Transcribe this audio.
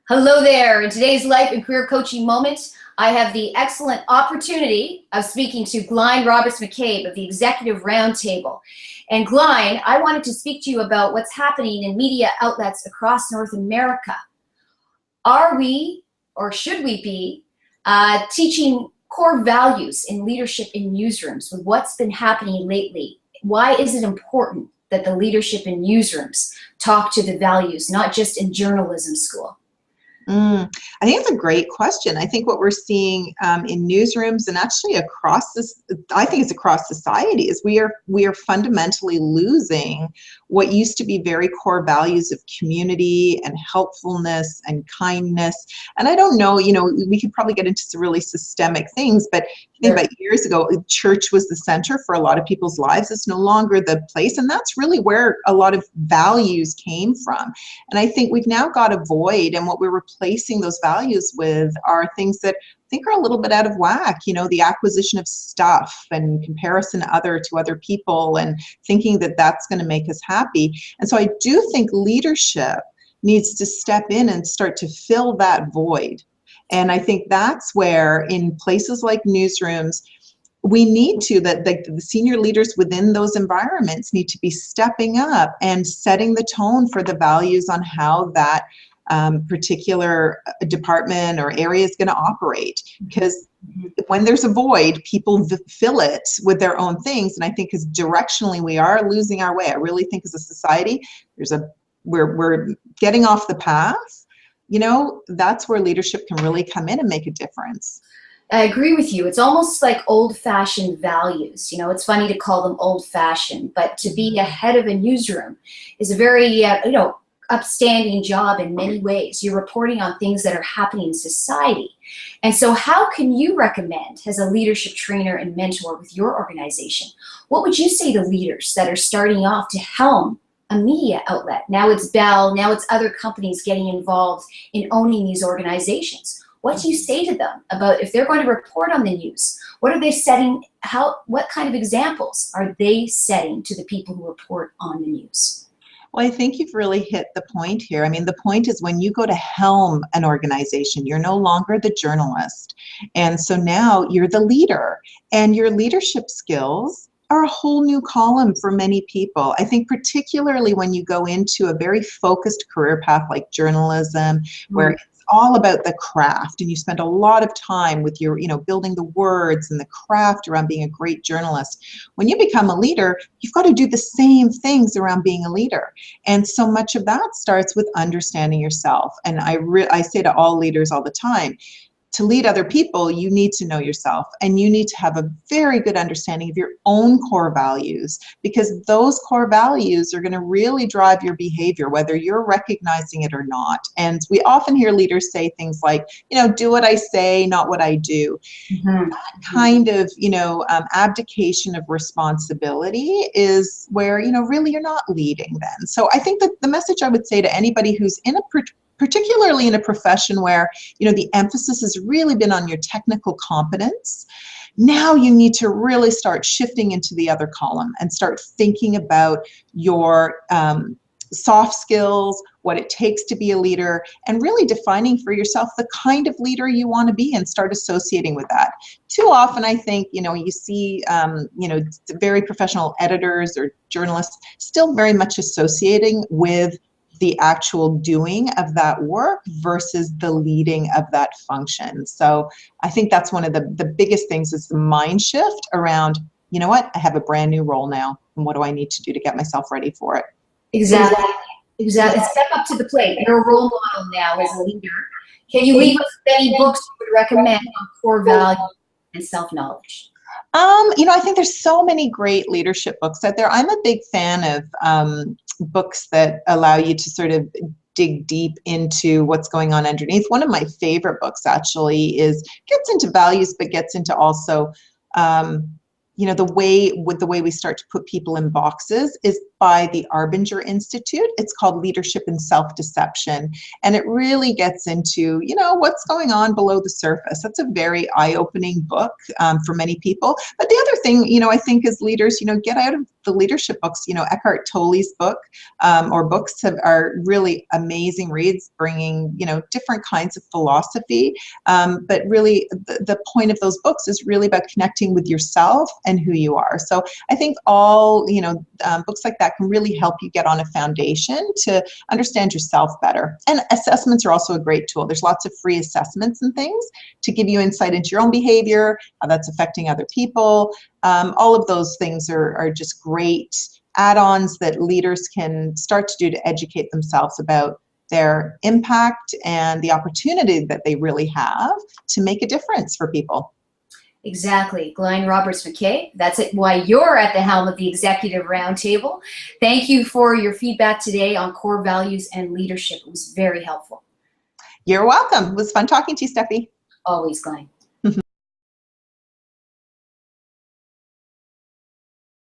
Hello there. In today's life and career coaching moment, I have the excellent opportunity of speaking to Glain Roberts-McCabe of the Executive Roundtable. And Glain, I wanted to speak to you about what's happening in media outlets across North America. Are we, or should we be, teaching core values in leadership in newsrooms with what's been happening lately? Why is it important that the leadership in newsrooms talk to the values, not just in journalism school? I think it's a great question. I think what we're seeing in newsrooms and actually across this, I think it's across society, is we are fundamentally losing what used to be very core values of community and helpfulness and kindness. And I don't know, we could probably get into some really systemic things, but think about years ago, church was the center for a lot of people's lives. It's no longer the place, and that's really where a lot of values came from. And I think we've now got a void, and what we're replacing those values with are things that I think are a little bit out of whack. The acquisition of stuff and comparison to other people, and thinking that that's going to make us happy. And so I do think leadership needs to step in and start to fill that void. And I think that's where, in places like newsrooms, we need to, that the senior leaders within those environments need to be stepping up and setting the tone for the values on how that particular department or area is going to operate. Because when there's a void, people fill it with their own things. And I think as directionally we are losing our way. I really think as a society, we're getting off the path. That's where leadership can really come in and make a difference. I agree with you. It's almost like old-fashioned values. It's funny to call them old-fashioned, but to be a head of a newsroom is a very, upstanding job in many ways. You're reporting on things that are happening in society. And so how can you recommend, as a leadership trainer and mentor with your organization, what would you say to leaders that are starting off to helm a media outlet? Now it's Bell, now it's other companies getting involved in owning these organizations. What do you say to them about if they're going to report on the news? What are they setting, what kind of examples are they setting to the people who report on the news? Well, I think you've really hit the point here. I mean, the point is when you go to helm an organization, you're no longer the journalist. And so now you're the leader, and your leadership skills are a whole new column for many people. I think particularly when you go into a very focused career path like journalism, where it's all about the craft, and you spend a lot of time with your, building the words and the craft around being a great journalist. When you become a leader, you've got to do the same things around being a leader. And so much of that starts with understanding yourself. And I say to all leaders all the time, to lead other people, you need to know yourself, and you need to have a very good understanding of your own core values, because those core values are going to really drive your behavior, whether you're recognizing it or not. And we often hear leaders say things like, do what I say, not what I do. That kind of, abdication of responsibility is where, really you're not leading then. So I think that the message I would say to anybody who's particularly in a profession where, the emphasis has really been on your technical competence, now you need to really start shifting into the other column and start thinking about your soft skills, what it takes to be a leader, and really defining for yourself the kind of leader you want to be and start associating with that. Too often, I think, you see, very professional editors or journalists still very much associating with the actual doing of that work versus the leading of that function. So I think that's one of the biggest things, is the mind shift around, I have a brand new role now, and what do I need to do to get myself ready for it? Exactly. Step up to the plate. You're a role model now as a leader. Can you leave us with any books you would recommend on core values and self-knowledge? I think there's so many great leadership books out there. I'm a big fan of books that allow you to sort of dig deep into what's going on underneath. One of my favorite books actually gets into values, but gets into also, the way we start to put people in boxes, is by the Arbinger Institute. It's called Leadership and Self-Deception. And it really gets into, you know, what's going on below the surface. That's a very eye-opening book for many people. But the other thing, you know, I think as leaders, you know, get out of the leadership books. You know, Eckhart Tolle's book or books are really amazing reads, bringing, you know, different kinds of philosophy. But really, the point of those books is really about connecting with yourself and who you are. So I think all, you know, books like that can really help you get on a foundation to understand yourself better. And assessments are also a great tool. There's lots of free assessments and things to give you insight into your own behavior, how that's affecting other people. All of those things are just great add-ons that leaders can start to do to educate themselves about their impact and the opportunity that they really have to make a difference for people. Exactly. Glain Roberts-McCabe, that's it. Why you're at the helm of the Executive Roundtable. Thank you for your feedback today on core values and leadership. It was very helpful. You're welcome. It was fun talking to you, Steffi. Always, Glain.